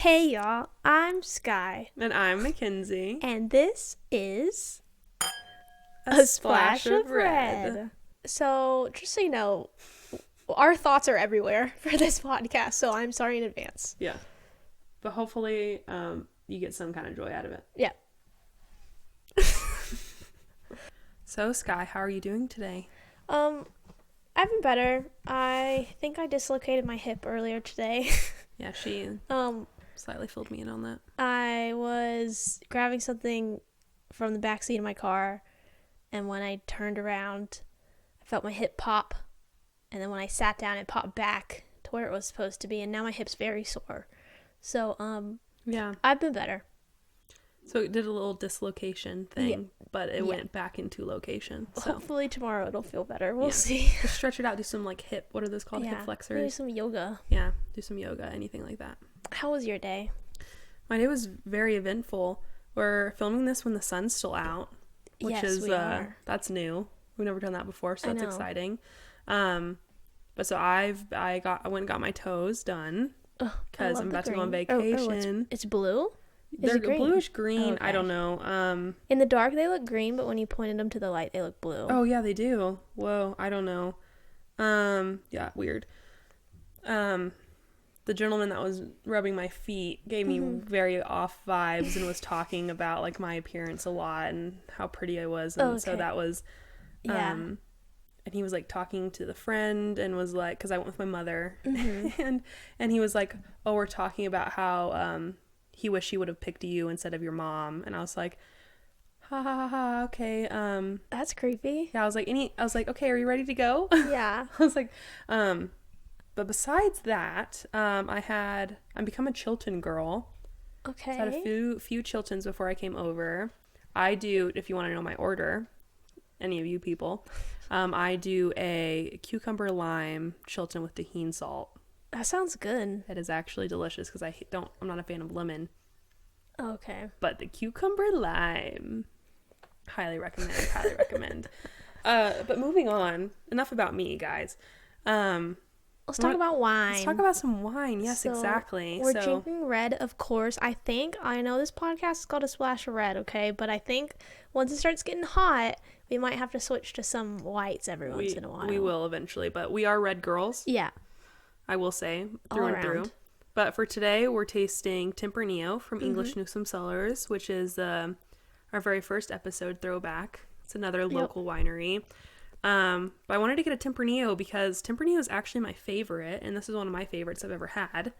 Hey y'all, I'm Skye. And I'm Mackenzie. And this is A Splash of Red. So, just so you know, our thoughts are everywhere for this podcast, so I'm sorry in advance. Yeah. But hopefully you get some kind of joy out of it. Yeah. So, Skye, how are you doing today? I've been better. I think I dislocated my hip earlier today. Yeah, she slightly filled me in on that. I was grabbing something from the backseat of my car, and when I turned around, I felt my hip pop, and then when I sat down, it popped back to where it was supposed to be, and now my hip's very sore. So, yeah, I've been better. So it did a little dislocation thing, but it went back into location. So. Hopefully tomorrow it'll feel better. We'll see. Just stretch it out. Do some hip. What are those called? Hip flexors. Do some yoga. Yeah, do some yoga. Anything like that. How was your day? My day was very eventful. We're filming this when the sun's still out, which is we are. That's new. We've never done that before, so that's exciting. But so I went and got my toes done because I'm about to go on vacation. It's blue. They're bluish green. Okay. I don't know. In the dark they look green, but when you pointed them to the light they look blue. Oh yeah, they do. Whoa, I don't know. Yeah, weird. The gentleman that was rubbing my feet gave me very off vibes and was talking about like my appearance a lot and how pretty I was, and so that was and he was like talking to the friend and was like, because I went with my mother, and he was like, oh, we're talking about how he wished he would have picked you instead of your mom, and I was like, ha ha ha, okay. That's creepy. Yeah, I was like, okay, are you ready to go? Yeah. I was like, but besides that, I'm become a Chilton girl. Okay. So I had a few Chiltons before I came over. I do, if you want to know my order, any of you people, I do a cucumber lime Chilton with tahini salt. That sounds good. It is actually delicious because I'm not a fan of lemon. Okay. But the cucumber lime, highly recommend. But moving on, enough about me, guys. Let's talk about wine. Let's talk about some wine. Yes, exactly. We're drinking red, of course. I know this podcast is called A Splash of Red, okay? But I think once it starts getting hot, we might have to switch to some whites every once in a while. We will eventually, but we are red girls. Yeah. I will say, through and through. But for today, we're tasting Tempranillo from English Newsome Cellars, which is our very first episode throwback. It's another local winery. But I wanted to get a Tempranillo because Tempranillo is actually my favorite, and this is one of my favorites I've ever had.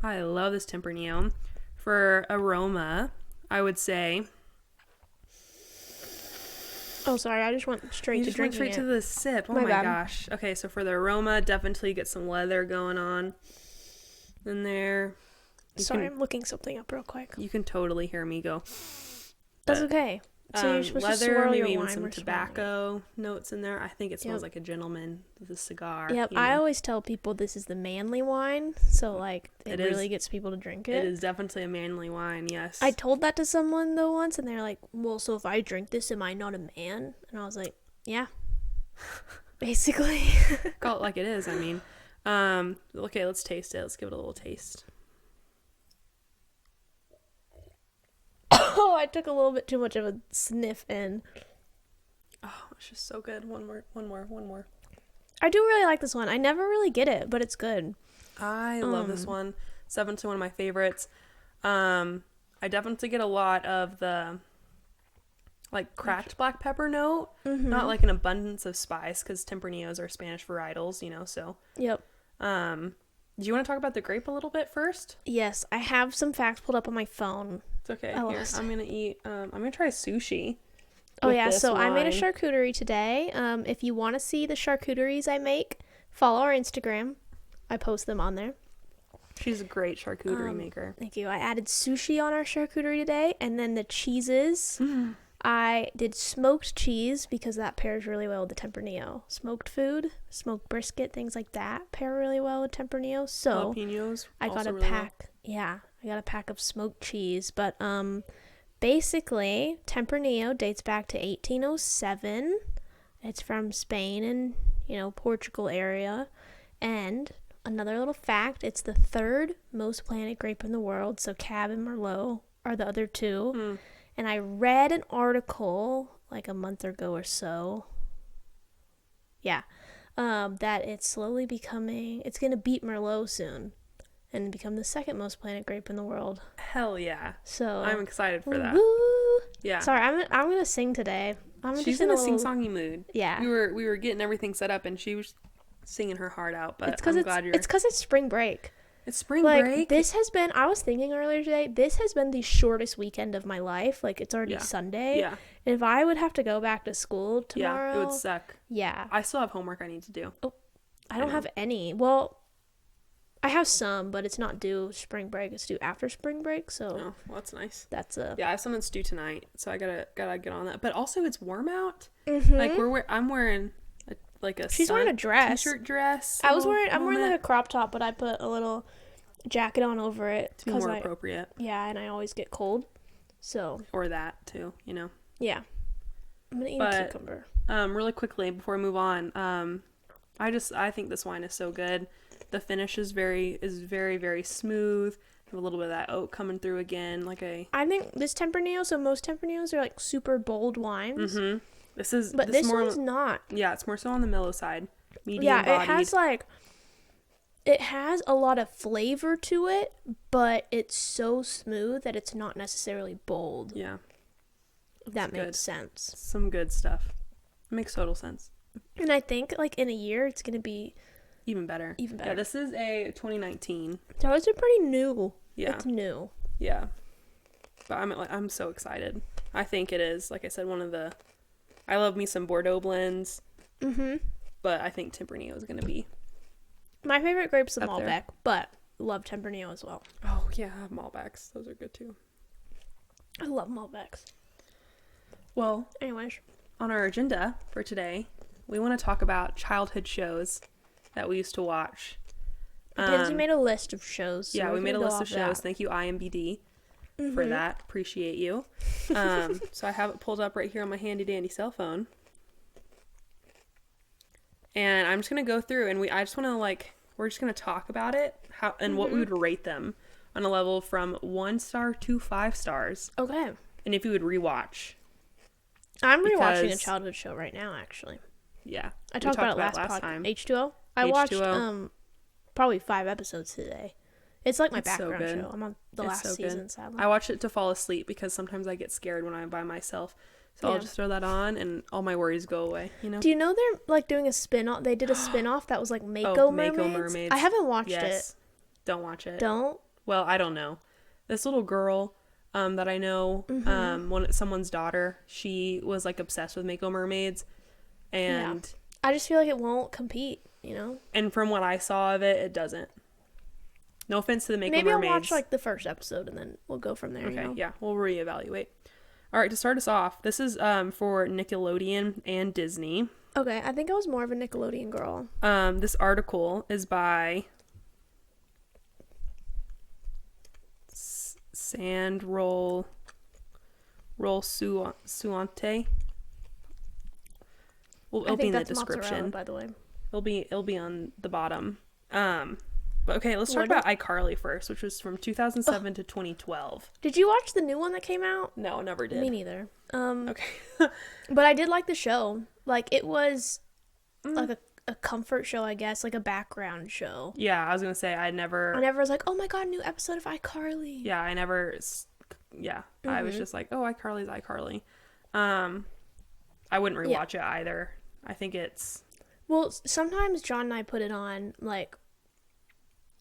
I love this Tempranillo. For Aroma, I would say... Oh, sorry, I just went straight to drinking to the sip. Oh my gosh. Okay, so for the Aroma, definitely get some leather going on in there. I'm looking something up real quick. You can totally hear me go. That's okay. So you're supposed to swirl maybe your wine. Even some tobacco notes in there. I think it smells like a gentleman with a cigar. Yep, I always tell people this is the manly wine, so like it really gets people to drink it. It is definitely a manly wine, yes. I told that to someone though once, and they're like, "Well, so if I drink this, am I not a man?" And I was like, "Yeah, basically." Call it like it is. I mean, okay, let's taste it. Let's give it a little taste. Oh, I took a little bit too much of a sniff in. Oh, it's just so good. One more. I do really like this one. I never really get it, but it's good. I love this one. It's definitely one of my favorites. I definitely get a lot of the like cracked black pepper note, not like an abundance of spice, because Tempranillos are Spanish varietals, so. Yep. Do you want to talk about the grape a little bit first? Yes, I have some facts pulled up on my phone. It's okay. Here, I'm gonna eat. I'm gonna try sushi. Oh yeah, so wine. I made a charcuterie today. If you want to see the charcuteries I make, follow our Instagram. I post them on there. She's a great charcuterie maker. Thank you. I added sushi on our charcuterie today, and then the cheeses. I did smoked cheese because that pairs really well with the Tempranillo. Smoked food, smoked brisket, things like that pair really well with Tempranillo. So jalapenos. I got a pack. Yeah, I got a pack of smoked cheese. But basically, Tempranillo dates back to 1807. It's from Spain and Portugal area, and another little fact, it's the third most planted grape in the world. So Cab and Merlot are the other two. And I read an article like a month ago or so. Yeah. That it's slowly becoming, it's going to beat Merlot soon and become the second most planted grape in the world. Hell yeah. So I'm excited for that. Woo! Yeah. Sorry, I'm going to sing today. She's in a sing-songy mood. Yeah. We were getting everything set up and she was singing her heart out, but it's because it's spring break. It's spring break. This has been, I was thinking earlier today, this has been the shortest weekend of my life. Like, it's already Sunday. Yeah. And if I would have to go back to school tomorrow. Yeah, it would suck. Yeah. I still have homework I need to do. Oh, I don't have any. Well, I have some, but it's not due spring break. It's due after spring break, so. Oh, well, that's nice. Yeah, I have something to do tonight, so I gotta get on that. But also, it's warm out. Mm-hmm. Like, I'm wearing She's wearing a dress. T-shirt dress. I'm wearing like a crop top, but I put a little jacket on over it to be more appropriate. Yeah, and I always get cold, so. Or that too, you know. Yeah, I'm gonna eat a cucumber. Really quickly before we move on, I think this wine is so good. The finish is very very smooth. Have a little bit of that oak coming through again, I think this Tempranillo. So most Tempranillos are like super bold wines. Mm-hmm. This one's not. Yeah, it's more so on the mellow side. Medium bodied. It has a lot of flavor to it, but it's so smooth that it's not necessarily bold. Yeah. If that makes sense. Some good stuff. It makes total sense. And I think in a year it's gonna be even better. Yeah, this is a 2019. So it's pretty new. Yeah. It's new. Yeah. But I'm so excited. I think it is, like I said, I love me some Bordeaux blends. Mm-hmm. But I think Tempranillo is going to be my favorite grape's the Malbec, but love Tempranillo as well. Oh, yeah, Malbecs. Those are good, too. I love Malbecs. Well, anyways, on our agenda for today, we want to talk about childhood shows that we used to watch. Mackenzie made a list of shows. So we made a list of shows. Thank you, IMBD, for that. Appreciate you. So I have it pulled up right here on my handy-dandy cell phone. And I'm just going to go through, and we're just going to talk about it, what we would rate them on a level from 1 star to 5 stars. Okay. And if you would rewatch. I'm rewatching a childhood show right now, actually. Yeah. I talked about it last time. H2O? I watched probably 5 episodes today. It's like my background show. I'm on the last season, sadly. I watch it to fall asleep because sometimes I get scared when I'm by myself. So I'll just throw that on and all my worries go away, you know? Do you know they're doing a spin-off? They did a spin-off that was Mako Mermaids. I haven't watched it. Don't watch it. Don't? Well, I don't know. This little girl that I know, someone's daughter, she was obsessed with Mako Mermaids. And I just feel like it won't compete, you know? And from what I saw of it, it doesn't. No offense to the Mako Mermaids. Maybe I'll watch the first episode and then we'll go from there. Okay, you know? Yeah, we'll reevaluate. All right, to start us off, this is for Nickelodeon and Disney. Okay, I think I was more of a Nickelodeon girl. This article is by Sandroll Suante. Well, it'll be in the description. By the way, it'll be on the bottom. But okay, let's talk about iCarly first, which was from 2007 to 2012. Did you watch the new one that came out? No, never did. Me neither. Okay. But I did like the show. It was a comfort show, I guess, a background show. Yeah, I was gonna say I never was like, oh my god, new episode of iCarly. Yeah, I never. Yeah, I was just like, oh, iCarly's iCarly. I wouldn't rewatch it either. I think it's. Well, sometimes John and I put it on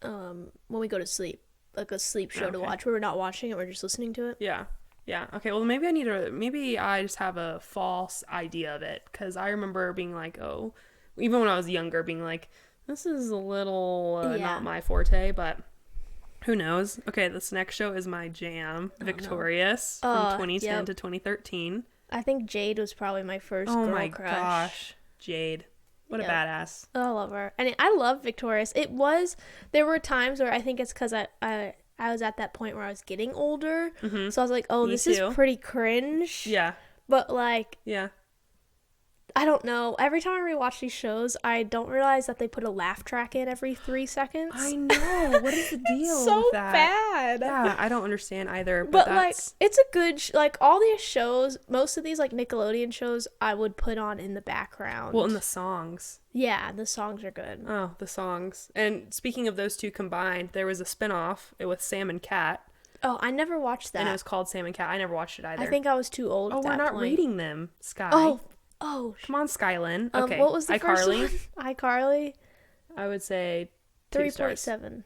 when we go to sleep, a sleep show to watch. Where we're not watching it, we're just listening to it. Yeah. Okay. Well, maybe I just have a false idea of it, because I remember being like, oh, even when I was younger, being like, this is a little not my forte, but who knows? Okay, this next show is my jam, Victorious, from 2010 to 2013. I think Jade was probably my first girl crush. Oh my gosh, Jade. What a badass. Oh, I love her. And I love Victorious. There were times where I think it's because I was at that point where I was getting older. Mm-hmm. So I was like, oh, this is pretty cringe. Yeah. But yeah. I don't know. Every time I rewatch these shows, I don't realize that they put a laugh track in every 3 seconds. I know. What is the deal so with that? Bad. Yeah, I don't understand either. But like, it's a good like all these shows. Most of these like Nickelodeon shows, I would put on in the background. Well, and the songs. Yeah, the songs are good. Oh, the songs. And speaking of those two combined, there was a spinoff with Sam and Cat. Oh, I never watched that. And it was called Sam and Cat. I never watched it either. I think I was too old. Oh, at that we're not point. rating them, Skye. Oh. Come on, Skylin. Okay. What was the Icarly. first one? Icarly. I would say 3.7.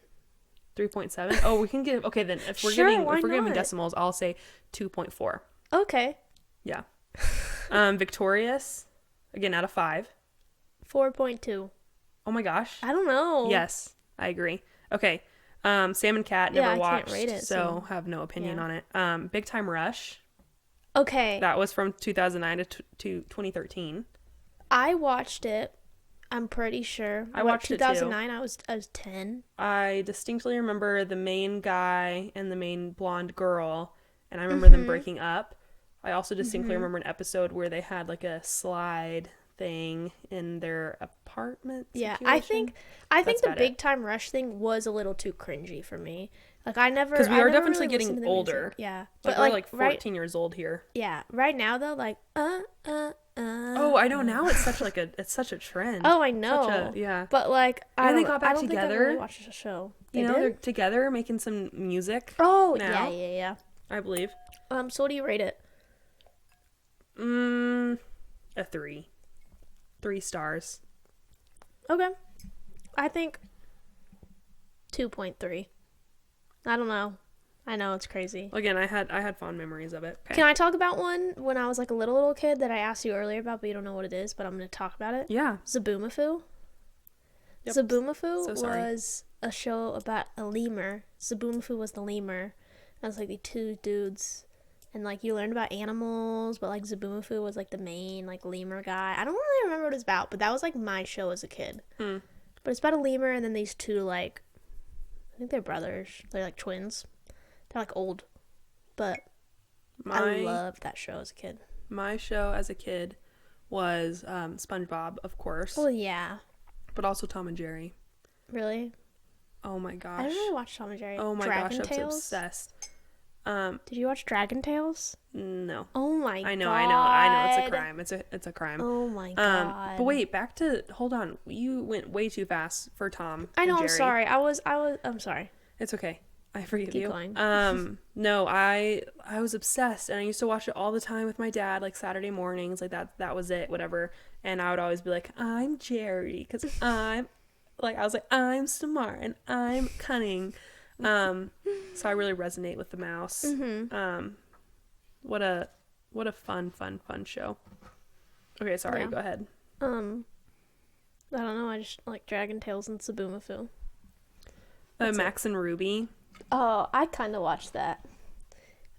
3.7. Oh, we can give. Okay, then if we're giving decimals, I'll say 2.4. Okay. Yeah. Victorious. Again, out of 5. 4.2. Oh my gosh. I don't know. Yes, I agree. Okay. Sam and Cat never watched, can't rate it, so have no opinion on it. Big Time Rush. Okay. That was from 2009 to 2013. I watched it. I'm pretty sure. I watched 2009, it too. I was 10. I distinctly remember the main guy and the main blonde girl, and I remember them breaking up. I also distinctly remember an episode where they had like a slide thing in their apartment situation. Yeah, I think the Big Time Rush thing was a little too cringy for me. Like I never, because we are definitely really getting older. Yeah, but we're like 14 years old here. Yeah, right now though, like Oh, I know now. It's such a trend. Oh, I know. Yeah. But like, I don't got back think together. I really watched a show. They're together making some music. Oh, now, yeah. I believe. So what do you rate it? A 3. 3 stars. Okay. I think 2.3. I don't know. I know it's crazy. Again, I had fond memories of it. Okay. Can I talk about one when I was like a little kid that I asked you earlier about, but you don't know what it is, but I'm going to talk about it? Yeah. Zaboomafoo. Yep. Zaboomafoo was a show about a lemur. Zaboomafoo was the lemur. That was like the two dudes. And like you learned about animals, but like Zaboomafoo was like the main like lemur guy. I don't really remember what it's about, but that was like my show as a kid. But it's about a lemur and then these two like, I think they're brothers. They're like twins. They're like old. But I loved that show as a kid. My show as a kid was SpongeBob, of course. Oh yeah. But also Tom and Jerry. Really? Oh my gosh. I didn't really watch Tom and Jerry. Oh my Dragon gosh, I was Tales? obsessed. Did you watch Dragon Tales? No. Oh my god. I know. It's a crime. It's a crime. Oh my god. But wait, hold on. You went way too fast for Tom. I know, and I'm Jerry. sorry. I'm sorry. It's okay. I forgive you. Keep going. No, I was obsessed, and I used to watch it all the time with my dad, like Saturday mornings, like that was it, whatever. And I would always be like, I'm Jerry, because I was like, I'm smart and I'm cunning. So I really resonate with the mouse. What a fun show. Okay, sorry, go ahead. I don't know, I just like Dragon Tales and Zaboomafoo. Max and Ruby. Oh, I kind of watched that.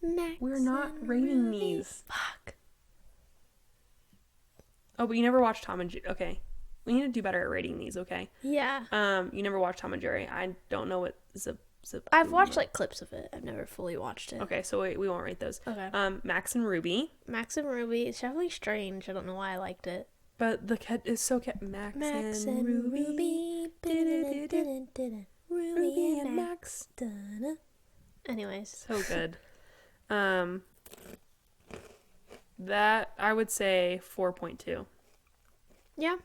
We're not rating Ruby. these. Fuck. Oh, but you never watched Tom and Jerry. Okay. We need to do better at rating these, okay? Yeah. You never watched Tom and Jerry. I don't know what I've watched like clips of it. I've never fully watched it. Okay, so we won't rate those. Okay. Max and Ruby. Max and Ruby. It's definitely strange. I don't know why I liked it. But the cat is so Max and Ruby. Ruby and Max. Anyways. So good. That I would say 4.2. Yeah.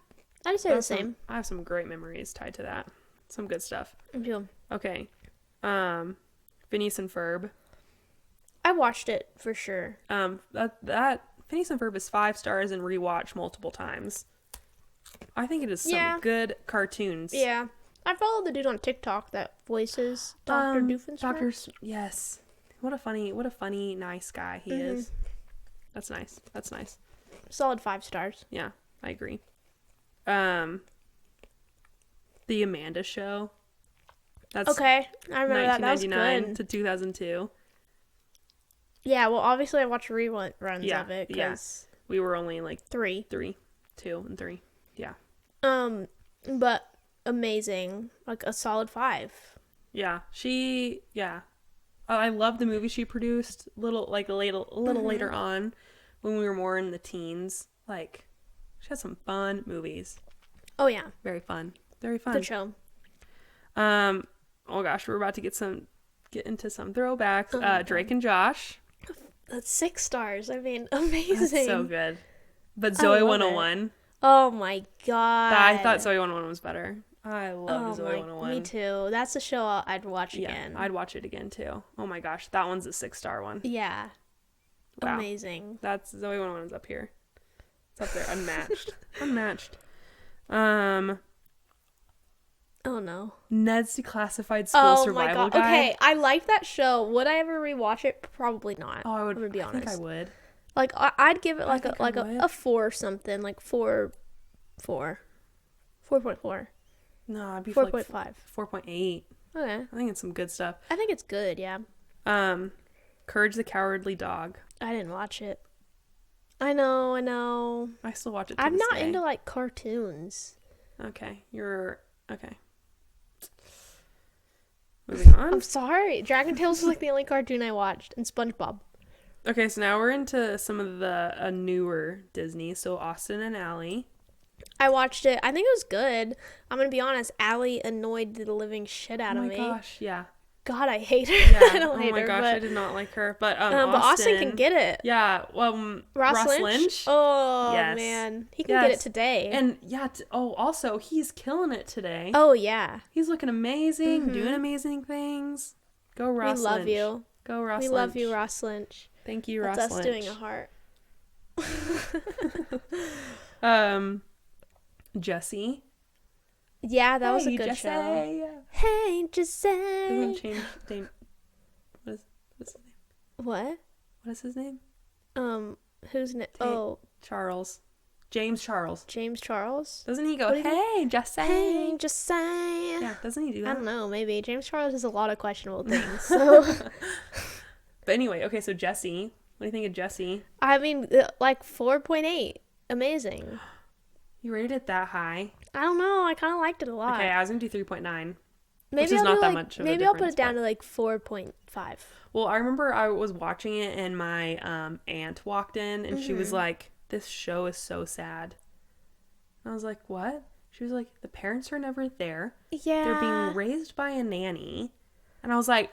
I'd say the same. I have some great memories tied to that. Some good stuff. Yeah. Okay. Phineas and Ferb. I watched it for sure. That Phineas and Ferb is 5 stars and rewatch multiple times. I think it is some good cartoons. Yeah. I follow the dude on TikTok that voices Dr. Doofenshmirtz. Yes. What a funny, nice guy he is. That's nice. Solid 5 stars. Yeah, I agree. The Amanda Show. That's okay. I remember that. That was 1999 good. to 2002. Yeah, well, obviously I watched reruns of it. Yes. Yeah. We were only like 2 and 3. Yeah. But amazing. Like a solid 5. Yeah. I love the movie she produced. A little later on, when we were more in the teens. Like, She has some fun movies. Oh yeah. Very fun. Very fun. Good show. Oh gosh, we're about to get into some throwbacks. Drake and Josh. That's 6 stars. I mean, amazing. That's so good. But Zoe 101. Oh my god. I thought Zoe 101 was better. I love Zoe 101. Me too. That's a show I'd watch again. I'd watch it again too. Oh my gosh, that one's a 6-star one. Yeah. Wow. Amazing. That's Zoe 101's up here. It's up there. Unmatched. Unmatched. Oh no. Ned's Declassified School Survival Guide. Okay, I like that show. Would I ever rewatch it? Probably not. Oh, I would. I'm gonna be honest. I think I would. Like I'd give it like a 4 or something, like 4.4. No, I'd be 4.5. Like 4.8. Okay. I think it's some good stuff. I think it's good. Yeah. Courage the Cowardly Dog. I didn't watch it. I know. I still watch it. I'm not into like cartoons. Okay, you're okay. Moving on. I'm sorry. Dragon Tales was like the only cartoon I watched, and SpongeBob. Okay, so now we're into some of the newer Disney. So Austin and Ally. I watched it. I think it was good. I'm gonna be honest. Ally annoyed the living shit out of me. Oh my gosh, yeah. God, I hate her. Yeah. I don't hate her. Oh my gosh, but, I did not like her. But Austin can get it. Yeah. Ross Lynch. Oh yes. Man, he can get it today. And yeah. Also, he's killing it today. Oh yeah. He's looking amazing, doing amazing things. Go Ross Lynch. We love you. Go Ross Lynch. We love you, Ross Lynch. Thank you, Ross That's Lynch. us doing a heart. Jesse. Yeah, that was a good show. Hey, Jesse. Doesn't change name. What's his name? What? What is his name? Who's name? Oh, Charles. James Charles. James Charles. Doesn't he go, hey, Jesse? Hey, Jesse. Yeah, doesn't he do that? I don't know, maybe. James Charles does a lot of questionable things. So. But anyway, okay, so Jesse. What do you think of Jesse? I mean, like 4.8. Amazing. You rated it that high? I don't know. I kind of liked it a lot. Okay, I was going to do 3.9. Maybe which is not that much of a difference. Maybe I'll put it down to like 4.5. Well, I remember I was watching it and my aunt walked in and she was like, this show is so sad. And I was like, what? She was like, the parents are never there. Yeah. They're being raised by a nanny. And I was like,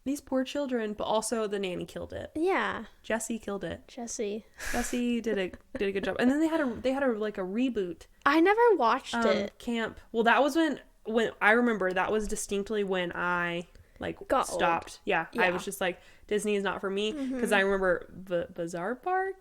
these poor children, but also the nanny killed it. Yeah. Jesse killed it. Jesse did a good job. And then they had a reboot. I never watched it. Camp. Well, that was when I remember that was distinctly when I got stopped. Old. Yeah. I was just like, Disney is not for me because I remember Bizarre Park.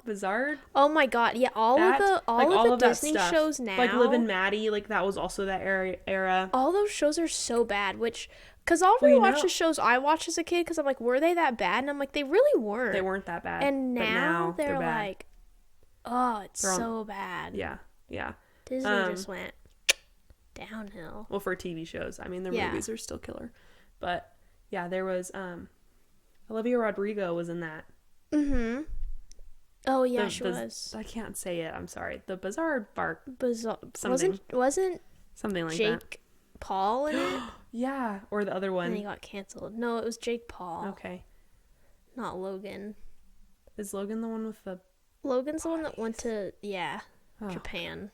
Oh my god, yeah, all of the Disney shows now, like Liv and Maddie, like that was also that era. All those shows are so bad, because I'll rewatch the shows I watched as a kid because I'm like, were they that bad? And I'm like, they really weren't. They weren't that bad. And now they're like, oh, it's so bad. Yeah. Disney just went downhill. Well, for TV shows, I mean, their movies are still killer, but yeah, there was Olivia Rodrigo was in that. Mm-hmm. Oh yeah, she was. I can't say it. I'm sorry. The Bizarre Park. Something. Wasn't something like Jake that. Paul in it? Yeah, or the other one. And he got canceled. No, it was Jake Paul. Okay. Not Logan. Is Logan the one with the... Logan's the one that went to, Japan.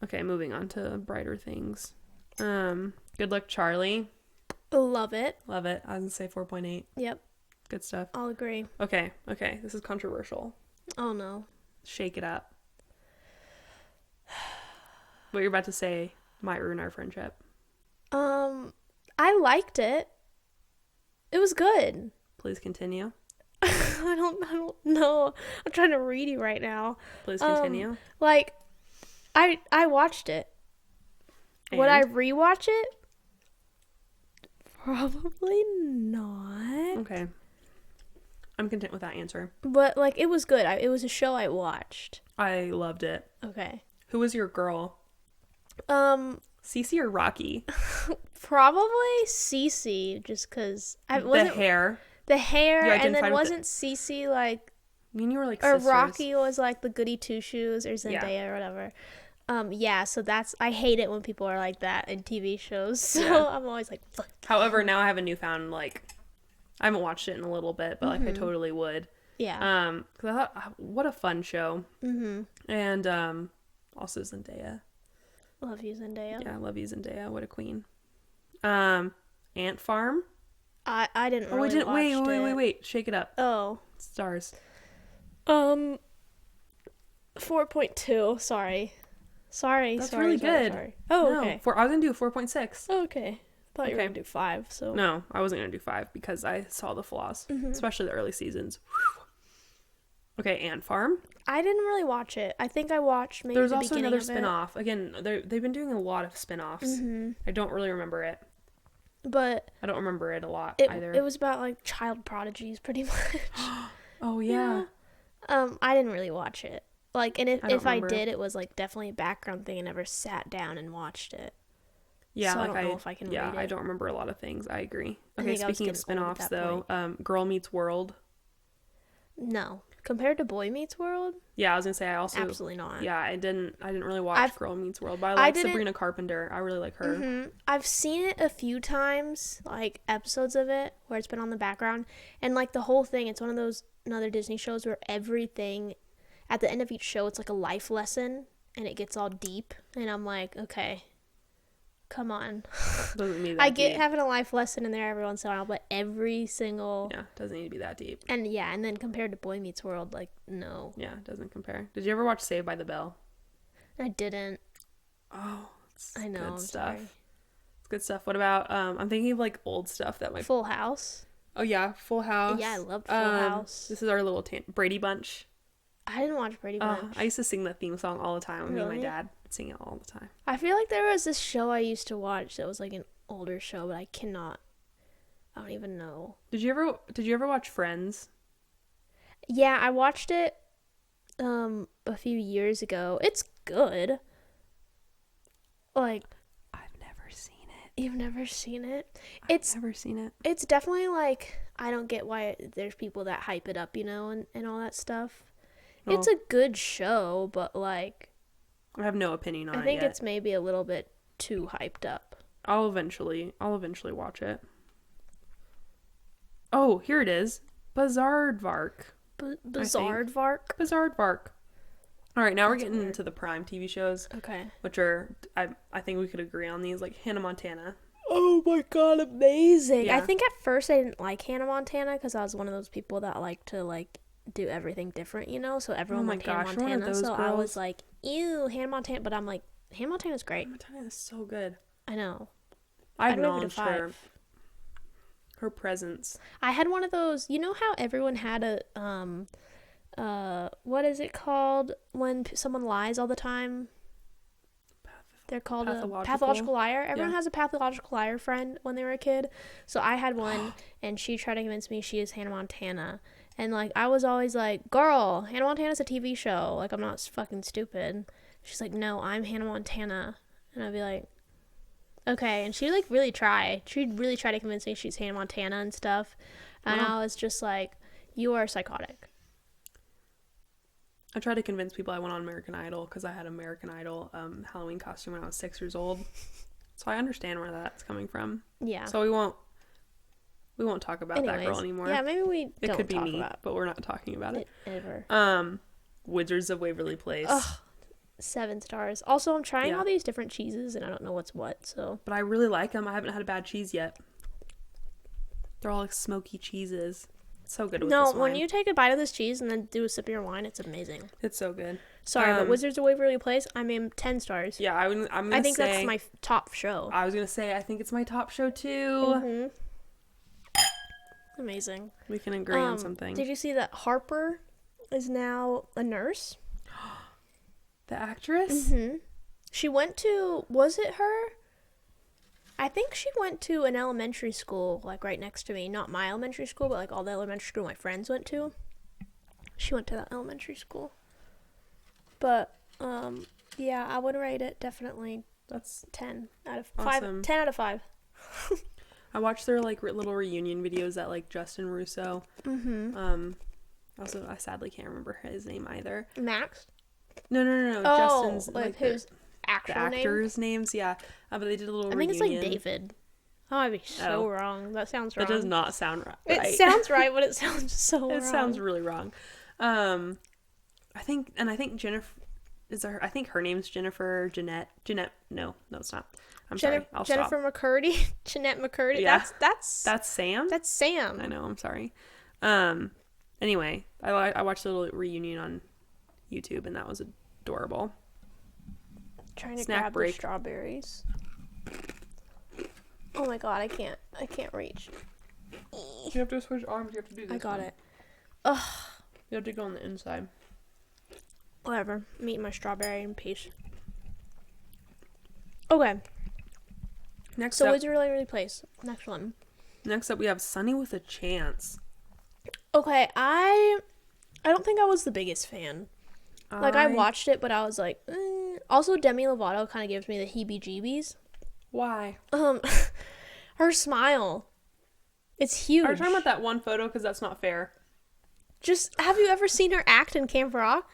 Okay, moving on to brighter things. Good Luck Charlie. Love it. Love it. I was going to say 4.8. Yep. Good stuff. I'll agree. Okay. This is controversial. Oh, no. Shake it up. What you're about to say might ruin our friendship. I liked it. It was good. Please continue. I don't know. I'm trying to read you right now. Please continue. I watched it. And? Would I rewatch it? Probably not. Okay. I'm content with that answer. But it was good. It was a show I watched. I loved it. Okay. Who was your girl? Cece or Rocky? Probably Cece, just because the hair, and then wasn't Cece like? I mean, you were like or sisters. Rocky was like the goody two shoes or Zendaya or whatever. So I hate it when people are like that in TV shows. So I'm always like. Fuck. However, now I have a newfound I haven't watched it in a little bit, but I totally would. Yeah. Because I thought, what a fun show. Mm-hmm. And also Zendaya. Love you, Zendaya. Yeah, I love you, Zendaya. What a queen. Ant Farm. I didn't really watch it. Wait. Shake it up. Oh. Stars. 4.2. Sorry. That's really good. Sorry. Oh, okay. I was going to do a 4.6. Oh, okay. Thought you were going to do 5, so. No, I wasn't going to do 5 because I saw the flaws, especially the early seasons. Whew. Okay, Ant Farm. I didn't really watch it. I think I watched maybe There's the also beginning another of spin-off. Again, they've been doing a lot of spin-offs. I don't really remember it. But I don't remember it a lot either. It was about like child prodigies pretty much. Oh yeah. I didn't really watch it. Like, and if I remember. did, it was like definitely a background thing. I never sat down and watched it. Yeah, so like I don't know if I can read it. I don't remember a lot of things. I agree. I Okay, think I was speaking of getting old at spin-offs that though, Girl Meets World. No. Compared to Boy Meets World? Yeah, I was gonna say I also Absolutely not. Yeah, I didn't really watch Girl Meets World, but I like Sabrina Carpenter. I really like her. I've seen it a few times, like episodes of it where it's been on the background, and like the whole thing, it's one of those another Disney shows where everything at the end of each show it's like a life lesson and it gets all deep, and I'm like, okay, come on. Doesn't need that I get deep. having a life lesson in there every once in a while, but every single doesn't need to be that deep. and then compared to Boy Meets World, like no. Yeah, it doesn't compare. Did you ever watch Saved by the Bell? I didn't. Oh, I know. good I'm stuff. sorry. It's good stuff. What about I'm thinking of like old stuff that might. Full House. Oh yeah, Full House. Yeah, I loved Full House. This is our little Brady Bunch. I didn't watch Brady Bunch. I used to sing that theme song all the time. Me and my Really? dad would sing it all the time. I feel like there was this show I used to watch that was like an older show, but I don't even know. Did you ever watch Friends? Yeah, I watched it a few years ago. It's good. Like, I've never seen it. You've never seen it? I've never seen it. It's definitely like, I don't get why there's people that hype it up, and all that stuff. Oh. It's a good show, but like, I have no opinion on it. I think yet. it's maybe a little bit too hyped up. I'll eventually watch it. Oh, here it is. Bizarrevark. Bizarrevark? Bizarrevark. All right, now we're getting into the prime TV shows. Okay. Which are, I think we could agree on these, like Hannah Montana. Oh my god, amazing. Yeah. I think at first I didn't like Hannah Montana because I was one of those people that like to like do everything different, so everyone liked Hannah Montana. One of those so girls. I was like, ew, Hannah Montana, but I'm like, Hannah Montana's great. Hannah Montana is so good. I know. I I'd rate it a acknowledge 5. her presence. I had one of those, you know how everyone had a what is it called when someone lies all the time? They're called a pathological liar. Everyone has a pathological liar friend when they were a kid. So I had one, and she tried to convince me she is Hannah Montana. And, like, I was always like, girl, Hannah Montana's a TV show. Like, I'm not fucking stupid. She's like, no, I'm Hannah Montana. And I'd be like, okay. And she, like, really tried. She'd really try to convince me she's Hannah Montana and stuff. And I was just like, you are psychotic. I tried to convince people I went on American Idol because I had an American Idol Halloween costume when I was 6 years old. So I understand where that's coming from. Yeah. So we won't talk about that girl anymore. Yeah, maybe we don't. It could be talk me, about but we're not talking about it ever. Wizards of Waverly Place. Ugh, 7 stars. Also, I'm trying all these different cheeses, and I don't know what's what. So, but I really like them. I haven't had a bad cheese yet. They're all like smoky cheeses. So good with this wine. When you take a bite of this cheese and then do a sip of your wine, it's amazing. It's so good. Sorry, but Wizards of Waverly Place, I mean 10 stars. Yeah, I think that's my top show. I was going to say, I think it's my top show too. Mm-hmm. Amazing. We can agree on something. Did you see that Harper is now a nurse? The actress? Mm-hmm. She went to, was it her? I think she went to an elementary school, like, right next to me. Not my elementary school, but, like, all the elementary school my friends went to. She went to that elementary school. But, yeah, I would rate it, definitely. That's 10 out of 5. Awesome. 10 out of 5. I watched their, like, little reunion videos that, like, Justin Russo. Mm-hmm. Also, I sadly can't remember his name either. Max? No. Oh, Justin's, like, whose actual the actors' names, yeah. But they did a little reunion. I think it's, like, David. Oh, I'd be so wrong. That sounds wrong. That does not sound right. It sounds right, but it sounds so wrong. It sounds really wrong. I think Jennifer I think her name's Jeanette. No, it's not. I'm sorry. I'll Jennifer stop. McCurdy. Jeanette McCurdy. Yeah. That's Sam? That's Sam. I know, I'm sorry. Anyway, I watched a little reunion on YouTube, and that was adorable. Trying to grab the strawberries. Oh my god, I can't reach. You have to switch arms. You have to do this. I got it. Ugh. You have to go on the inside. Whatever. I'm eating my strawberry and peach. Okay. Next up. So what's your really place? Next one. Next up, we have Sunny with a Chance. Okay, I don't think I was the biggest fan. Like, I watched it, but I was like, Also, Demi Lovato kind of gives me the heebie-jeebies. Why? Her smile. It's huge. Are you talking about that one photo? Because that's not fair. Just, have you ever seen her act in Camp Rock?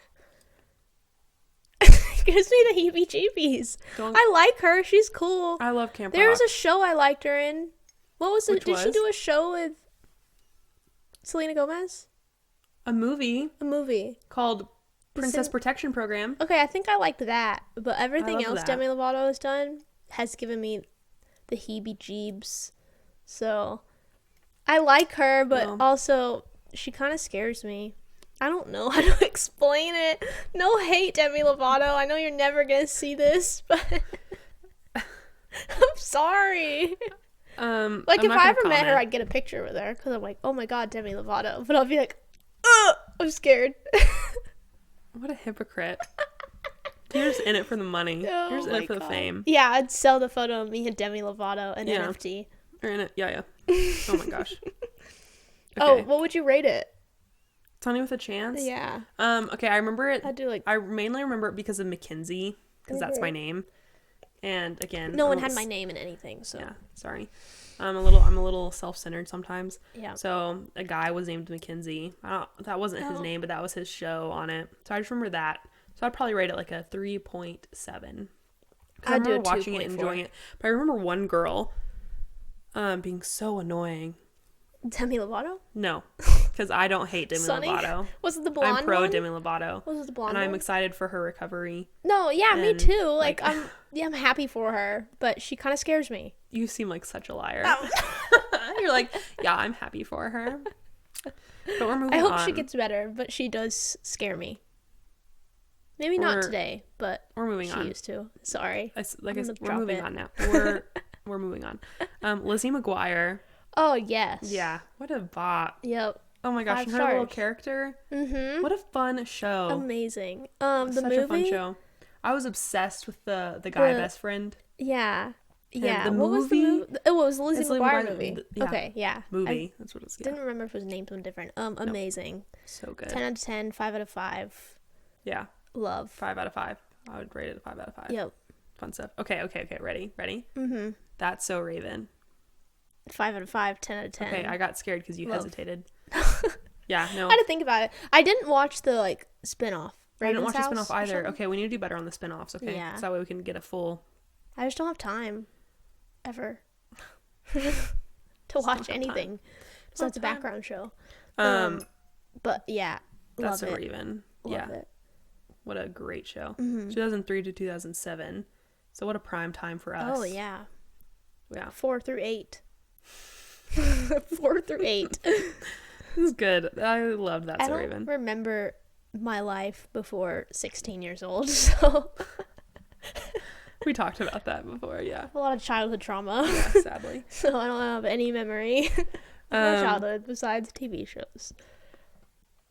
Gives me the heebie-jeebies. I like her. She's cool. I love Camp Rock. There was a show I liked her in. What was it? Did she do a show with Selena Gomez? A movie called Princess Protection Program. Okay, I think I liked that. But everything else Demi Lovato has done has given me the heebie-jeebs. So, I like her, but also, she kind of scares me. I don't know how to explain it. No hate, Demi Lovato. I know you're never going to see this, but I'm sorry. Like, if I ever met her, I'd get a picture with her because I'm like, oh my god, Demi Lovato. But I'll be like, I'm scared. What a hypocrite. You're just in it for the money. You're just in it for the fame. Yeah, I'd sell the photo of me and Demi Lovato and NFT. Or in it. Yeah. Oh my gosh. Okay. Oh, what would you rate it? Sunny with a Chance? Yeah. Okay, I remember it. I mainly remember it because of Mackenzie, because that's my name. And again, no one had my name in anything, so yeah, sorry. I'm a little self-centered sometimes. Yeah. So a guy was named Mackenzie. That wasn't his name, but that was his show on it. So I just remember that. So I'd probably rate it like a 3.7. I remember watching it, enjoying it. But I remember one girl being so annoying. Demi Lovato? No, because I don't hate Demi Lovato. Was it the blonde I'm pro one? Demi Lovato. Was it the blonde and I'm one? excited for her recovery. No, yeah, me too. Like I'm happy for her, but she kind of scares me. You seem like such a liar. You're like, yeah, I'm happy for her. But we're moving on. I hope she gets better, but she does scare me. Maybe not today, but we're moving on. She used to. Sorry. We're moving on now. We're moving on. Lizzie Mcguire. Oh, yes. Yeah. What a bot. Yep. Oh my gosh. And her little character. Mm-hmm. What a fun show. Amazing. The movie. Such a fun show. I was obsessed with the guy best friend. Yeah. Yeah. The movie? Was the movie? Oh, it was the Lizzie McGuire movie. Yeah. Okay, yeah. Movie. That's what it was. Yeah. Didn't remember if it was named something different. Amazing. So good. 10 out of 10, 5 out of 5. Yeah. Love. 5 out of 5. I would rate it a 5 out of 5. Yep. Fun stuff. Okay. Ready? Mm-hmm. That's So Raven. 5 out of 5, 10 out of 10. Okay, I got scared because you hesitated. Yeah, no. I had to think about it. I didn't watch the, spin-off. I didn't watch the spin-off either. Okay, we need to do better on the spin-offs, okay? Yeah. So that way we can get a full... I just don't have time. Ever. to watch anything. So it's a background show. But, yeah. That's So it. Raven. Love it. What a great show. Mm-hmm. 2003 to 2007. So what a prime time for us. Oh, yeah. Yeah. 4 through 8. 4 through 8. This is good. I loved that. So Raven. I don't remember my life before 16 years old, so we talked about that before. Yeah, a lot of childhood trauma. Yeah, sadly. So I don't have any memory of my childhood besides TV shows.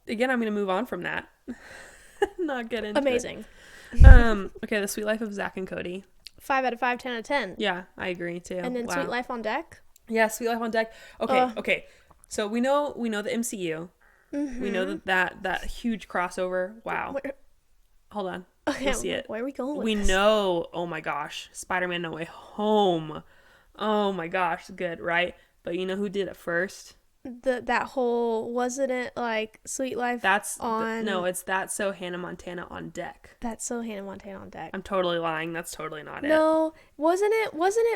Again, I'm gonna move on from that. Not get into Amazing. Okay, The Sweet Life of Zach and Cody. 5 out of 5, 10 out of 10. Yeah, I agree too. And then Sweet Life on Deck. Yeah, Sweet Life on Deck. Okay. So we know the MCU. Mm-hmm. We know that huge crossover. Wow. Hold on. Okay, We'll see it. Where are we going with We this? know. Oh my gosh, Spider-Man: No Way Home. Oh my gosh, good, right? But you know who did it first? that whole, wasn't it like Sweet Life no, it's That's So Hannah Montana on Deck. That's So Hannah Montana on Deck. I'm totally lying. That's totally not it. No, wasn't it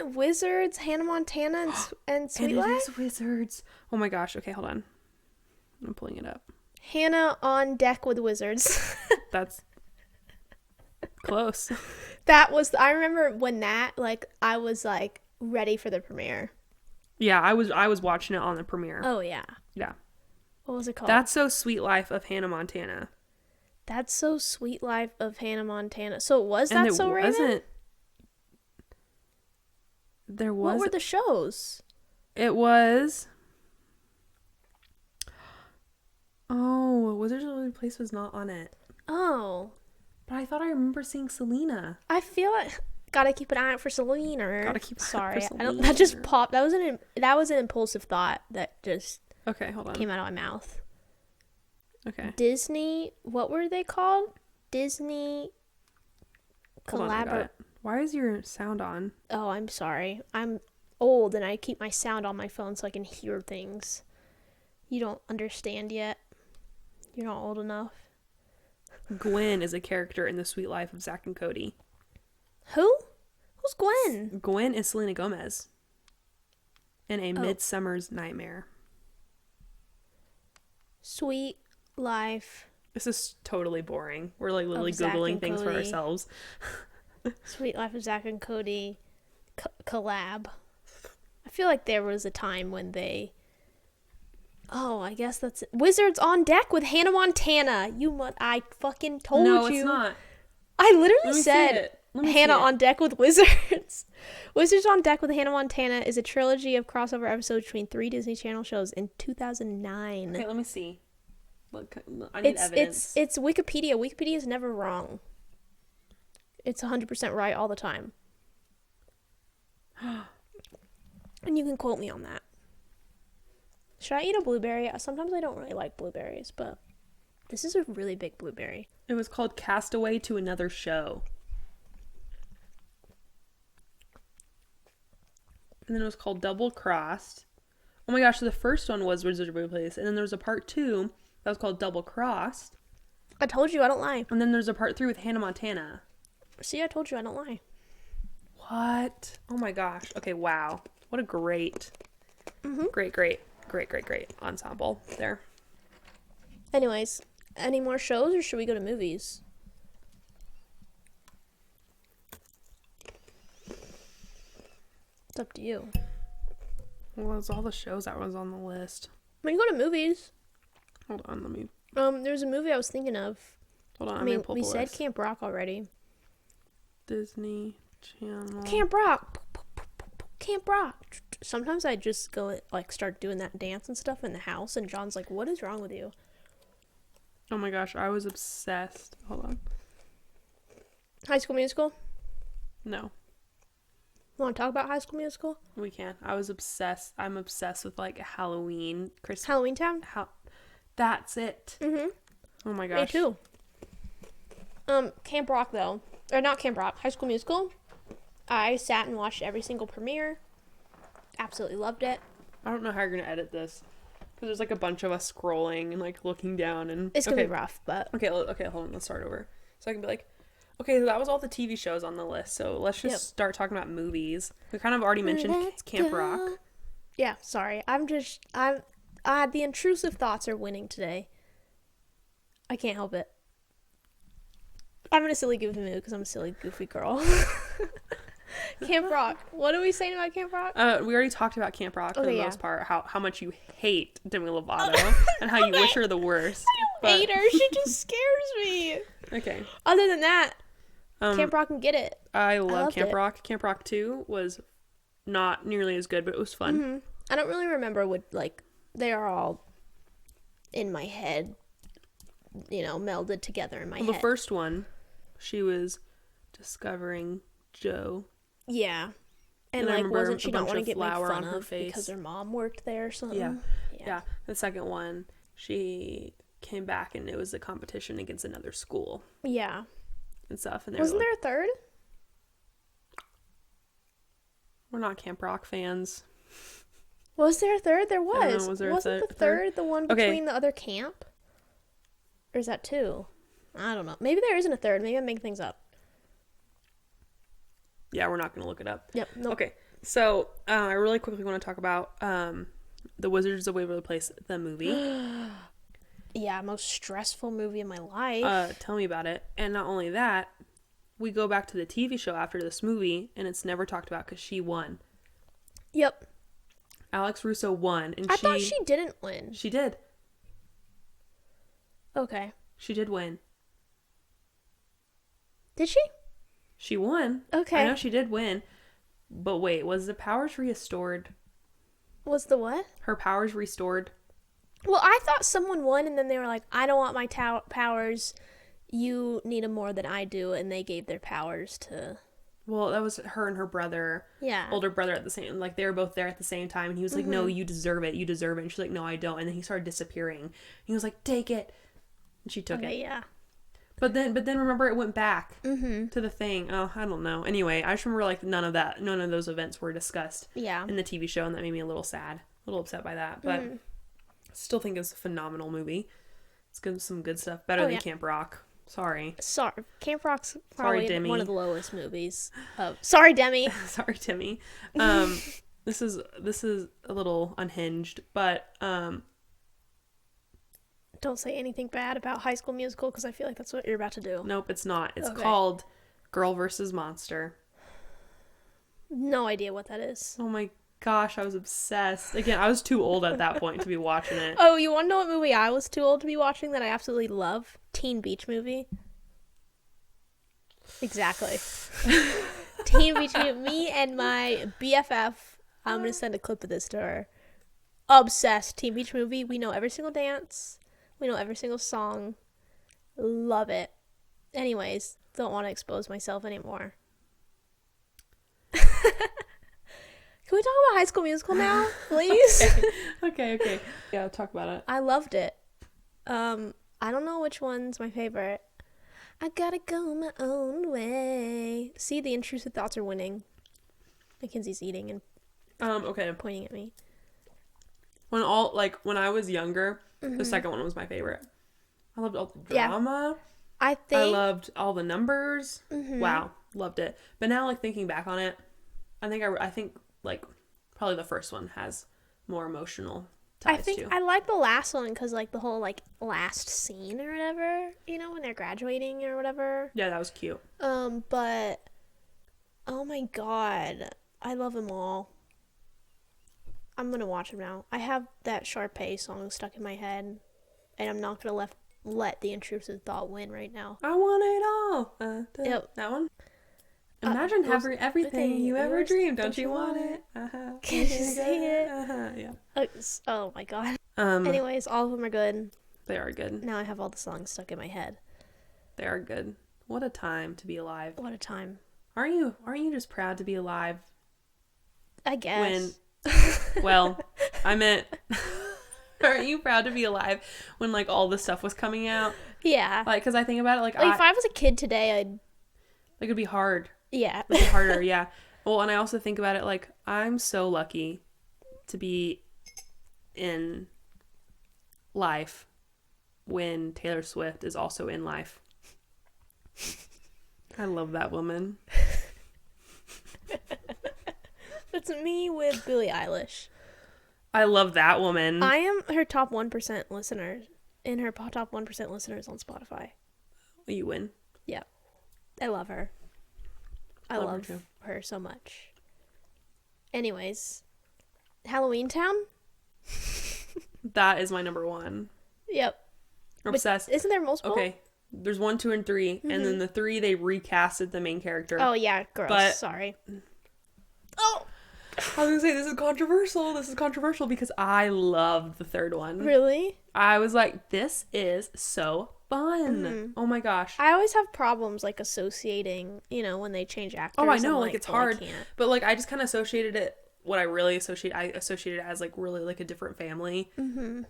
Wizards, Hannah Montana, and Sweet Life? And it is Wizards. Oh my gosh. Okay, hold on. I'm pulling it up. Hannah on Deck with Wizards. That's close. I remember when I was like ready for the premiere. Yeah, I was watching it on the premiere. Oh yeah. Yeah. What was it called? That's So Sweet Life of Hannah Montana. That's So Sweet Life of Hannah Montana. So it was That's So Raven? There was. What were the shows? It was. Oh, Wizards of Waverly Place was not on it. Oh. But I thought I remember seeing Selena. I feel like gotta keep an eye out for Selena. Gotta keep an eye out for Selena. I don't. That just popped. That was an impulsive thought that just. Okay, hold on. Came out of my mouth. Okay. Disney. What were they called? Disney. Why is your sound on? Oh, I'm sorry. I'm old and I keep my sound on my phone so I can hear things. You don't understand yet. You're not old enough. Gwen is a character in The Sweet Life of Zack and Cody. Who? Who's Gwen? Gwen is Selena Gomez in A Midsummer's Nightmare. Sweet Life. This is totally boring. We're like literally Googling things for ourselves. Sweet Life of Zack and Cody collab. I feel like there was a time when they... Oh, I guess that's it. Wizards on Deck with Hannah Montana. I fucking told you. No, it's not. I literally said Hannah on Deck with Wizards. Wizards on Deck with Hannah Montana is a trilogy of crossover episodes between 3 Disney Channel shows in 2009. Okay, let me see. Look, I need evidence. It's Wikipedia. Wikipedia is never wrong. It's 100% right all the time. And you can quote me on that. Should I eat a blueberry? Sometimes I don't really like blueberries, but this is a really big blueberry. It was called Castaway to Another Show. And then it was called Double Crossed. Oh my gosh, so the first one was Wizards of Waverly Place. And then there was a part 2 that was called Double Crossed. I told you I don't lie. And then there's a part 3 with Hannah Montana. See, I told you I don't lie. What? Oh my gosh. Okay, wow. What a great, great ensemble there. Anyways, any more shows or should we go to movies? It's up to you. Well, that's all the shows that was on the list. We can go to movies. Hold on, let me... There's a movie I was thinking of. Hold on, we said Camp Rock already. Disney Channel. Camp Rock. Camp Rock. Sometimes I just go, start doing that dance and stuff in the house, and John's like, what is wrong with you? Oh my gosh, I was obsessed. Hold on. High School Musical? No. Want to talk about High School Musical? We can. I was obsessed. I'm obsessed with, Halloween. Halloweentown? That's it. Mm-hmm. Oh my gosh. Me too. Camp Rock, though. Or not Camp Rock. High School Musical. I sat and watched every single premiere. Absolutely loved it. I don't know how you're going to edit this. Because there's, a bunch of us scrolling and, looking down. And it's going to be rough, but... Okay, hold on. Let's start over. So I can be like, okay, so that was all the TV shows on the list. So let's just start talking about movies. We kind of already mentioned Camp Rock. Yeah, sorry. The intrusive thoughts are winning today. I can't help it. I'm in a silly goofy mood because I'm a silly goofy girl. Camp Rock. What are we saying about Camp Rock? We already talked about Camp Rock for the most part. How much you hate Demi Lovato and how you wish her the worst. I don't hate her. She just scares me. Okay. Other than that, Camp Rock can get it. I love Camp Rock. Camp Rock 2 was not nearly as good, but it was fun. Mm-hmm. I don't really remember what, they are all in my head, melded together in my head. The first one, she was discovering Joe. Yeah. And wasn't she not want to get made fun of because her mom worked there or something? Yeah. The second one, she came back and it was a competition against another school. Yeah. And stuff. And wasn't there a third? We're not Camp Rock fans. Was there a third? There I don't was. know, was there Wasn't the third the one between the other camp? Or is that 2? I don't know. Maybe there isn't a third. Maybe I'm making things up. Yeah, we're not going to look it up. Yep. Nope. Okay. So, I really quickly want to talk about The Wizards of Waverly Place, the movie. Yeah, most stressful movie in my life. Tell me about it. And not only that, we go back to the TV show after this movie, and it's never talked about because she won. Yep. Alex Russo won, and I thought she didn't win. She did. Okay. She did win. Did she? She won. Okay. I know she did win. But wait, was the powers restored? Was the what? Her powers restored? Well, I thought someone won, and then they were like, I don't want my powers. You need them more than I do. And they gave their powers to... Well, that was her and her brother. Yeah. Older brother at the same... Like, they were both there at the same time. And he was like, no, you deserve it. You deserve it. And she's like, no, I don't. And then he started disappearing. He was like, take it. And she took it. Yeah. But then remember, it went back to the thing. Oh, I don't know. Anyway, I just remember, like, none of those events were discussed in the TV show. And that made me a little sad. A little upset by that. But still think it's a phenomenal movie. It's good, some good stuff. Better than Camp Rock. Sorry. Camp Rock's probably Demi. one of the lowest movies. Sorry, Demi. Sorry, Timmy. This is a little unhinged, but don't say anything bad about High School Musical because I feel like that's what you're about to do. Nope, it's not. It's called Girl vs. Monster. No idea what that is. Oh my gosh, I was obsessed. Again, I was too old at that point to be watching it. Oh, you want to know what movie I was too old to be watching that I absolutely love? Teen Beach Movie. Exactly. Teen Beach Movie. Me and my BFF, I'm going to send a clip of this to her. Obsessed. Teen Beach Movie. We know every single dance. We know every single song. Love it. Anyways, don't want to expose myself anymore. Can we talk about High School Musical now, please? Okay. Yeah, I'll talk about it. I loved it. I don't know which one's my favorite. I gotta go my own way. See, the intrusive thoughts are winning. Mackenzie's eating and pointing at me. When I was younger, the second one was my favorite. I loved all the drama. I loved all the numbers. Wow, loved it. But now, like, thinking back on it, I think like probably the first one has more emotional ties too. I like the last one because like the whole like last scene or whatever, when they're graduating or whatever. Yeah, that was cute. But oh my god, I love them all. I'm gonna watch them now. I have that Sharpay song stuck in my head, and I'm not gonna let the intrusive thought win right now. I want it all. Yep, that one. Imagine having everything you ever dreamed. Don't you want it? Can't you see it? Yeah. Oh my god. Anyways, all of them are good. They are good. Now I have all the songs stuck in my head. They are good. What a time to be alive. What a time. Aren't you just proud to be alive? I guess. I meant, aren't you proud to be alive when like all this stuff was coming out? Yeah. Like, because I think about it, like if I was a kid today, it'd be hard. Yeah. It'd be harder, yeah. Well, and I also think about it like I'm so lucky to be in life when Taylor Swift is also in life. I love that woman. That's me with Billie Eilish. I love that woman. I am her top 1% listener. In her top 1% listeners on Spotify. You win. Yeah. I love her. I love her so much. Anyways. Halloweentown? That is my number one. Yep. Obsessed. But isn't there multiple? Okay. There's 1, 2, and 3. Mm-hmm. And then the 3, they recasted the main character. Oh, yeah. Gross. Sorry. Oh! I was gonna say, this is controversial because I loved the third one. Really? I was like, this is so fun. Mm-hmm. Oh my gosh. I always have problems like associating, when they change actors. Oh, I know, like it's hard. But like I just kind of associated it, I associated it as like really like a different family. Mm-hmm.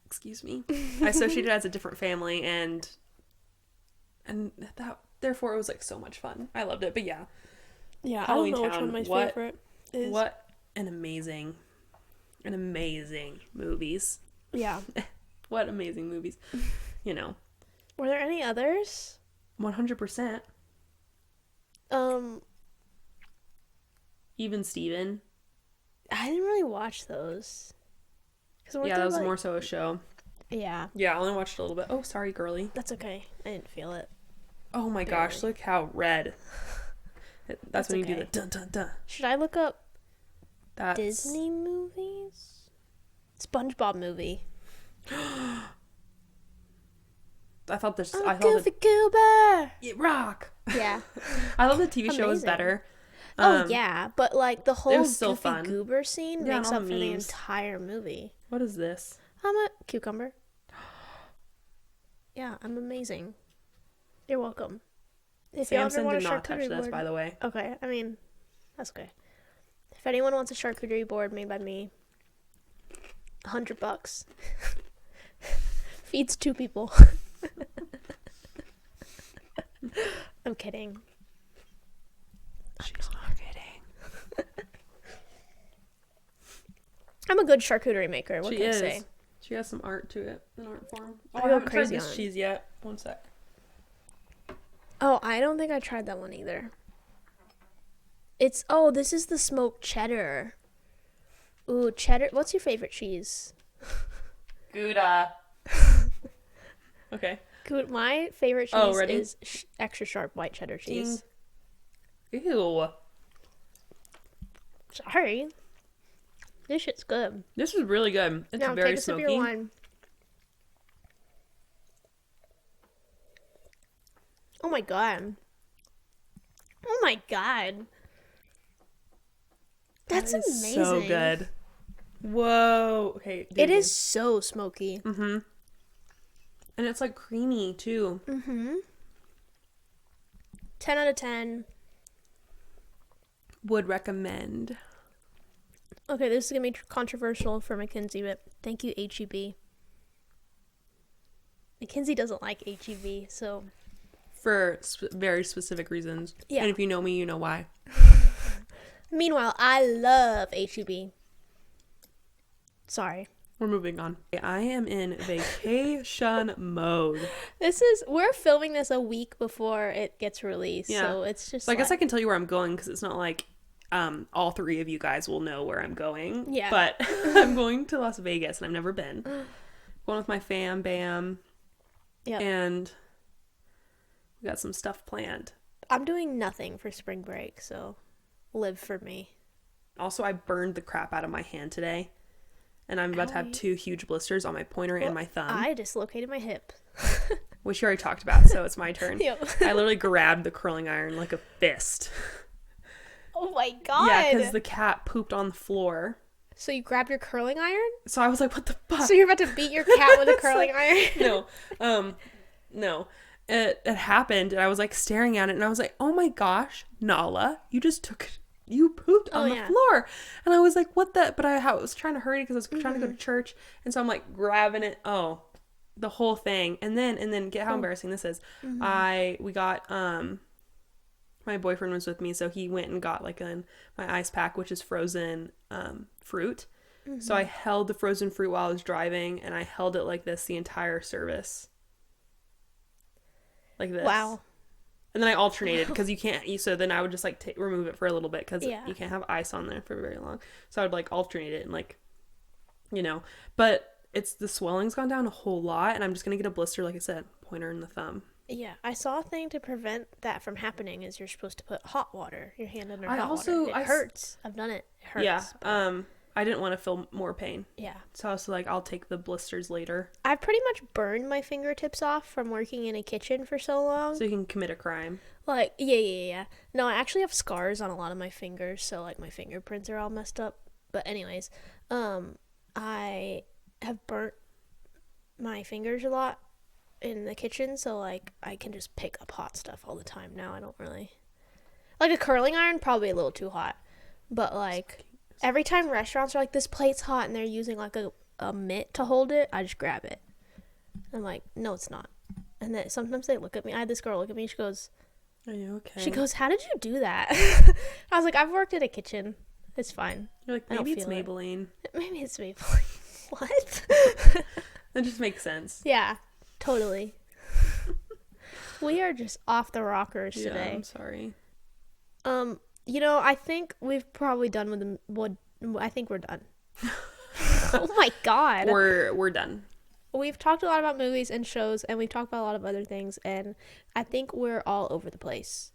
Excuse me. I associated it as a different family and that therefore it was like so much fun. I loved it. But yeah. Yeah, I don't know which one my favorite. What an amazing movies. Yeah. What amazing movies. You know. Were there any others? 100%. Even Steven. I didn't really watch those. Yeah, that was more so a show. Yeah. Yeah, I only watched a little bit. Oh, sorry, girly. That's okay. I didn't feel it. Oh my gosh, look how red. That's when you do the dun dun dun. Should I look up Disney movies? Spongebob Movie. I thought this. I thought Goober. Rock. Yeah. I thought the TV show was better. Oh yeah, but like the whole Goofy Goober scene makes up for the entire movie. What is this? I'm a cucumber. Yeah, I'm amazing. You're welcome. If Samson did not touch this, by the way. Okay, I mean, that's okay. If anyone wants a charcuterie board made by me, $100. Feeds 2 people. I'm kidding. She's not kidding. I'm a good charcuterie maker. What can I say? She has some art to it, an art form. I haven't tried this cheese yet. One sec. Oh, I don't think I tried that one either. This is the smoked cheddar. Ooh, cheddar. What's your favorite cheese? Gouda. Okay. My favorite cheese is extra sharp white cheddar cheese. Ew. Sorry. This shit's good. This is really good. It's very smoky. Take a sip of your wine. Oh my god. Oh my god. That's amazing. So good. Whoa. Okay. It is so smoky. Mm-hmm. And it's like creamy too. Mm-hmm. 10 out of 10. Would recommend. Okay, this is going to be controversial for Mackenzie, but thank you, HEB. Mackenzie doesn't like HEB, so... For very specific reasons. Yeah. And if you know me, you know why. Meanwhile, I love HEB. Sorry. We're moving on. I am in vacation mode. We're filming this a week before it gets released, so it's just I guess I can tell you where I'm going, because it's not like all 3 of you guys will know where I'm going. Yeah. But I'm going to Las Vegas, and I've never been. Going with my fam, bam. Yeah. And we got some stuff planned. I'm doing nothing for spring break, so live for me. Also, I burned the crap out of my hand today. And I'm about to have 2 huge blisters on my pointer and my thumb. I dislocated my hip. Which you already talked about, so it's my turn. Yep. I literally grabbed the curling iron like a fist. Oh my god. Yeah, because the cat pooped on the floor. So you grabbed your curling iron? So I was like, what the fuck? So you're about to beat your cat with a curling iron? No. It happened, and I was like staring at it, and I was like, oh my gosh, Nala, you pooped on the floor. And I was like, what the? But I was trying to hurry because I was trying to go to church. And so I'm like grabbing it. Oh, the whole thing. And then get how embarrassing this is. We got, my boyfriend was with me. So he went and got like my ice pack, which is frozen fruit. Mm-hmm. So I held the frozen fruit while I was driving, and I held it like this the entire service. Like this. Wow. And then I alternated because you can't. So then I would just like remove it for a little bit because you can't have ice on there for very long. So I would like alternate it and like, But the swelling's gone down a whole lot, and I'm just gonna get a blister, like I said, pointer in the thumb. Yeah, I saw a thing to prevent that from happening is you're supposed to put hot water, your hand under hot water. It hurts. I've done it. It hurts. Yeah. But... I didn't want to feel more pain. Yeah. So I was like, I'll take the blisters later. I've pretty much burned my fingertips off from working in a kitchen for so long. So you can commit a crime. Like, yeah. No, I actually have scars on a lot of my fingers, so like my fingerprints are all messed up. But anyways, I have burnt my fingers a lot in the kitchen, so like I can just pick up hot stuff all the time now. I don't really like a curling iron, probably a little too hot, but like every time restaurants are like, this plate's hot, and they're using like a mitt to hold it, I just grab it. I'm like, no, it's not. And then sometimes they look at me. I had this girl look at me. She goes, are you okay? She goes, how did you do that? I was like, I've worked in a kitchen. It's fine. You're like, maybe it's Maybelline. Maybe it's Maybelline. What? That just makes sense. Yeah, totally. We are just off the rockers today. I'm sorry. I think we've probably done with I think we're done. Oh my god. We're done. We've talked a lot about movies and shows, and we've talked about a lot of other things, and I think we're all over the place.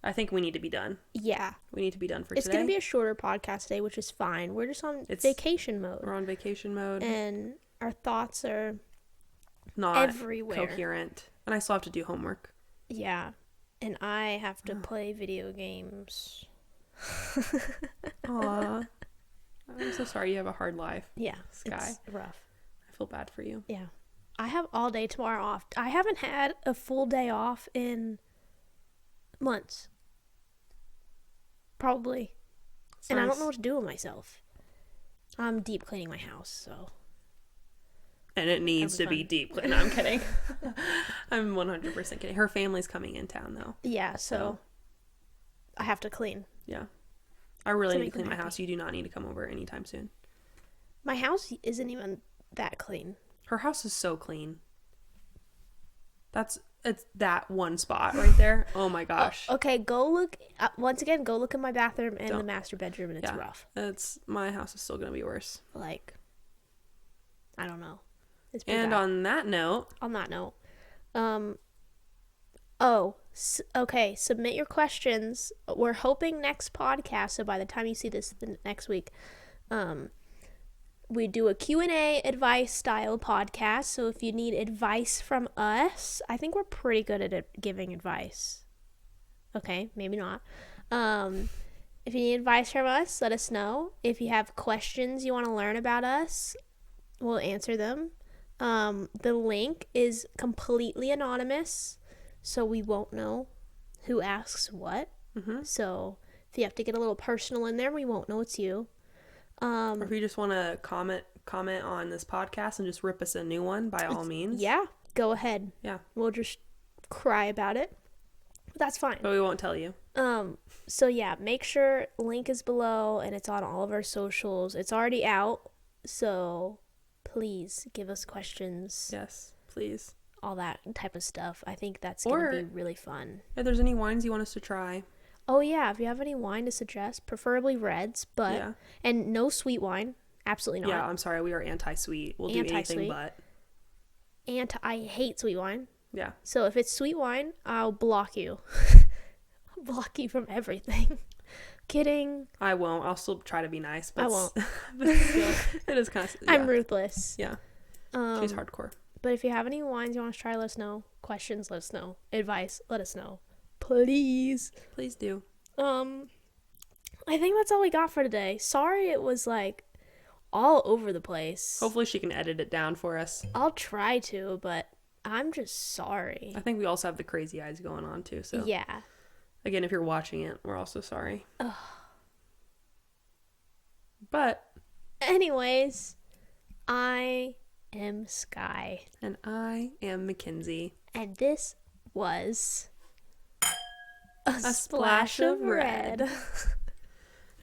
I think we need to be done. Yeah. We need to be done for today. It's going to be a shorter podcast today, which is fine. We're just on vacation mode. We're on vacation mode. And our thoughts are not everywhere. Coherent. And I still have to do homework. Yeah. And I have to play video games. Aw. I'm so sorry you have a hard life. Yeah. Skye. It's rough. I feel bad for you. Yeah. I have all day tomorrow off. I haven't had a full day off in months. Probably. That's and nice. I don't know what to do with myself. I'm deep cleaning my house, so. And it needs to be deep cleaned. No, I'm kidding. I'm 100% kidding. Her family's coming in town, though. Yeah, so I have to clean. Yeah. I really need to clean my house. You do not need to come over anytime soon. My house isn't even that clean. Her house is so clean. It's that one spot right there. Oh my gosh. Okay, go look. Once again, go look in my bathroom and the master bedroom, and it's rough. My house is still going to be worse. Like, I don't know. It's and bad. On that note. Okay, submit your questions. We're hoping next podcast, so by the time you see this next week, we do a Q&A advice style podcast. So if you need advice from us, I think we're pretty good at giving advice. Okay, maybe not. If you need advice from us, let us know. If you have questions you want to learn about us, we'll answer them. The link is completely anonymous, so we won't know who asks what. Mm-hmm. So if you have to get a little personal in there, we won't know it's you. Or if you just want to comment on this podcast and just rip us a new one, by all means. Yeah, go ahead. Yeah. We'll just cry about it. That's fine. But we won't tell you. So yeah, make sure link is below and it's on all of our socials. It's already out, so please give us questions. Yes, please. All that type of stuff. I think that's going to be really fun. If there's any wines you want us to try. Oh, yeah. If you have any wine to suggest, preferably reds, but... Yeah. And no sweet wine. Absolutely not. Yeah, I'm sorry. We are anti-sweet. We'll do anything but. I hate sweet wine. Yeah. So if it's sweet wine, I'll block you. I'll block you from everything. Kidding. I won't. I'll still try to be nice. But I won't. But still, it is kind of... Yeah. I'm ruthless. Yeah. She's hardcore. But if you have any wines you want us to try, let us know. Questions, let us know. Advice, let us know. Please do. I think that's all we got for today. Sorry it was like all over the place. Hopefully she can edit it down for us. I'll try to, but I'm just sorry. I think we also have the crazy eyes going on too, so yeah. Again, if you're watching it, we're also sorry. Ugh. But anyways, I am Skye. And I am Mackenzie. And this was A Splash of Red.